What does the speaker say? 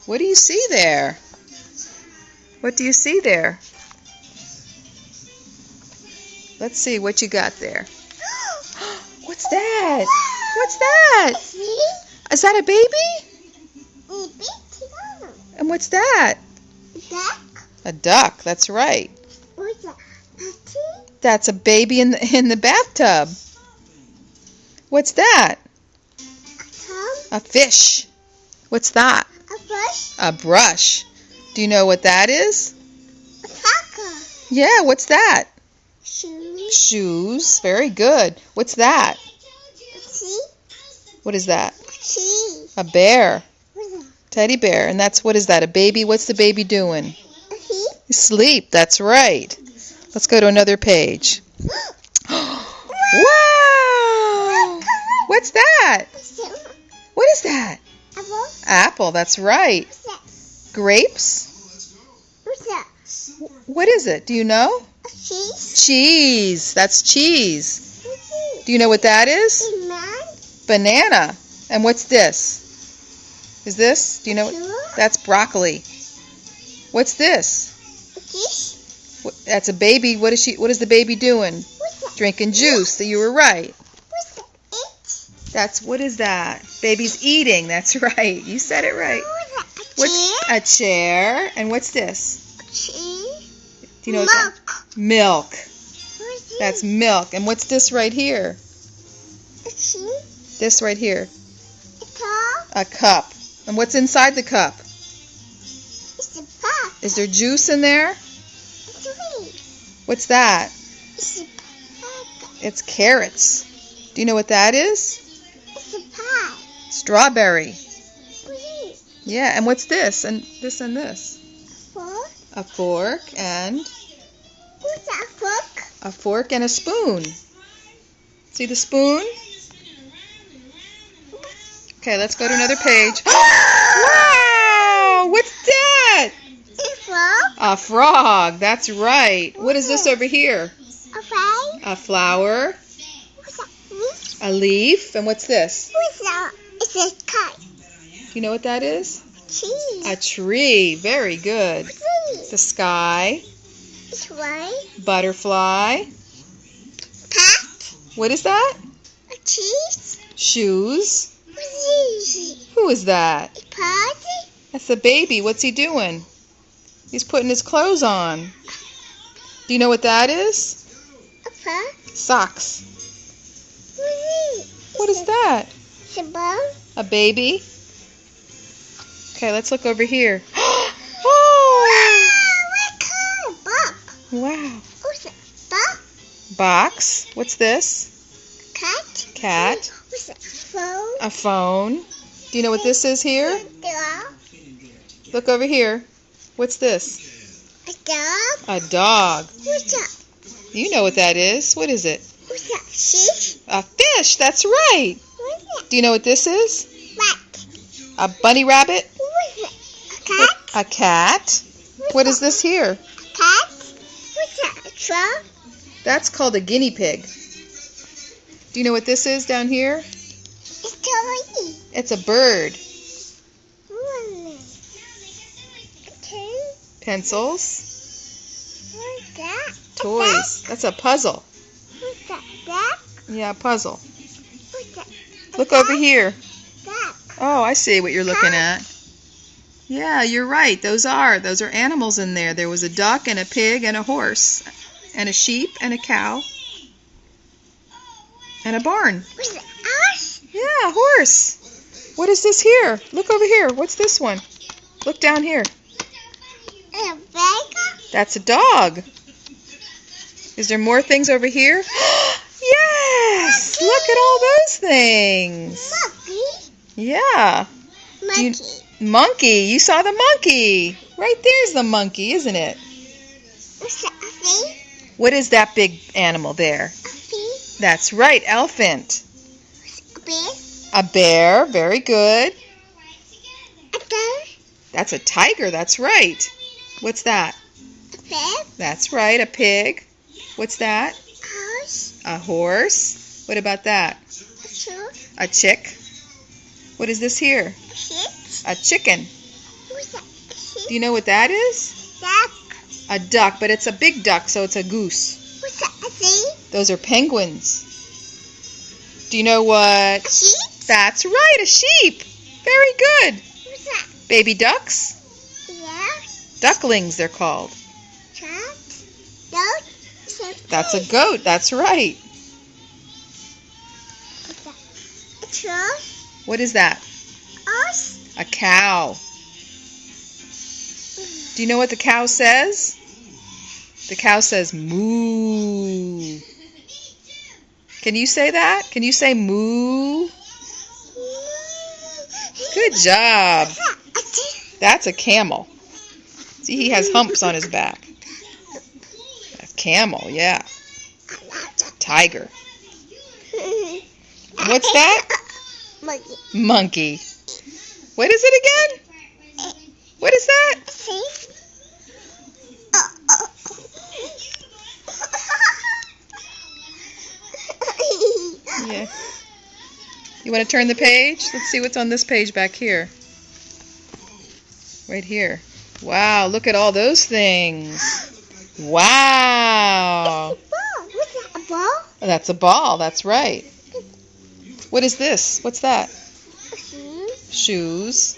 What do you see there? What do you see there? Let's see what you got there. What's that? What's that? Is that a baby? And what's that? Duck. A duck, that's right. What's that? That's a baby in the bathtub. What's that? A fish. What's that? A brush. A brush. Do you know what that is? A packer. Yeah, what's that? Shoes. Shoes. Very good. What's that? See? What is that? Cheese. A bear. What's that? Teddy bear. And what is that? A baby? What's the baby doing? A sheep. Sleep. That's right. Let's go to another page. Wow! What's that? What is that? Apple. Apple. That's right. What's that? Grapes. What's that? What is it? Do you know? A cheese. Cheese. That's cheese. What's it? Do you know what that is? A man. Banana. And what's this? Is this? Do you know? Sure. That's broccoli. What's this? A fish. That's a baby. What is the baby doing? What's that? Drinking juice. So you were right. What's that? What is that? Baby's eating. That's right. You said it right. What's that? A chair. A chair. And what's this? A cheese. Do you know Milk. what that? Milk. What's it? That's milk. And what's this right here? A cheese. This right here. A cup. A cup. And what's inside the cup? It's a pot. Is there juice in there? It's a weed. What's that? It's a pot. It's carrots. Do you know what that is? It's a pie. Strawberry. Weed. Yeah, and what's this? And this and this? Fork. A fork and What's that? Fork. a fork and a spoon. See the spoon? Okay, let's go to another page. Wow! What's that? A frog. A frog. That's right. What is this over here? A fly. A flower. What's that? Leaf. A leaf. And what's this? What's that? It's a kite. Do you know what that is? Cheese. A tree. Very good. Tree. The sky. It's white. Butterfly. Pat. What is that? A cheese. Shoes. What's it? Who is that? A party. That's the baby. What's he doing? He's putting his clothes on. Do you know what that is? A pot. Socks. What's it? What is that? It's a bone. A baby? Okay, let's look over here. Oh! What kind of book? Wow. What's that? Book. Box. What's this? Cat. Cat. What's that? Phone. A phone. Do you know what this is here? Dog. Look over here. What's this? A dog. A dog. What's that? You know what that is. What is it? What's that? Fish. A fish. That's right. What's that? Do you know what this is? Rat. A bunny rabbit. What's that? A cat. A cat. What is this here? A cat. What's that? A frog. That's called a guinea pig. Do you know what this is down here? It's toy. It's a bird. Pencils. What's that? Toys. That's a puzzle. What's that? Duck. Yeah, a puzzle. What's that? Look over here. Duck. Oh, I see what you're looking at. Yeah, you're right. Those are animals in there. There was a duck and a pig and a horse and a sheep and a cow and a barn. What's that? Horse. Yeah, a horse. What is this here? Look over here. What's this one? Look down here. A bagel. That's a dog. Is there more things over here? Yes! Monkey. Look at all those things. Monkey. Yeah. Monkey. Monkey. You saw the monkey. Right there's the monkey, isn't it? What's that? A fish. What is that big animal there? A fish. That's right, elephant. A bear. A bear. Very good. A dog. That's a tiger. That's right. What's that? A pig. That's right, a pig. What's that? Horse. A horse. What about that? A chick. A chick. What is this here? A sheep. A chicken. What's Do you know what that is? Duck. A duck, but it's a big duck, so it's a goose. What's that? A sheep? Those are penguins. Do you know what? A sheep? That's right, a sheep. Very good. What's that? Baby ducks? Yeah. Ducklings, they're called. Truck. Goat. That's a goat. That's right. What's that? A truck. What is that? Us. A cow. Do you know what the cow says? The cow says moo. Can you say that? Can you say moo? Good job. That's a camel. See, he has humps on his back. A camel, yeah. Tiger. And what's that? Monkey. Monkey. What is it again? What is that? See? Yeah. You want to turn the page? Let's see what's on this page back here. Right here. Wow, look at all those things. Wow. What's that? A ball? That's a ball. That's right. What is this? What's that? A shoe? Shoes.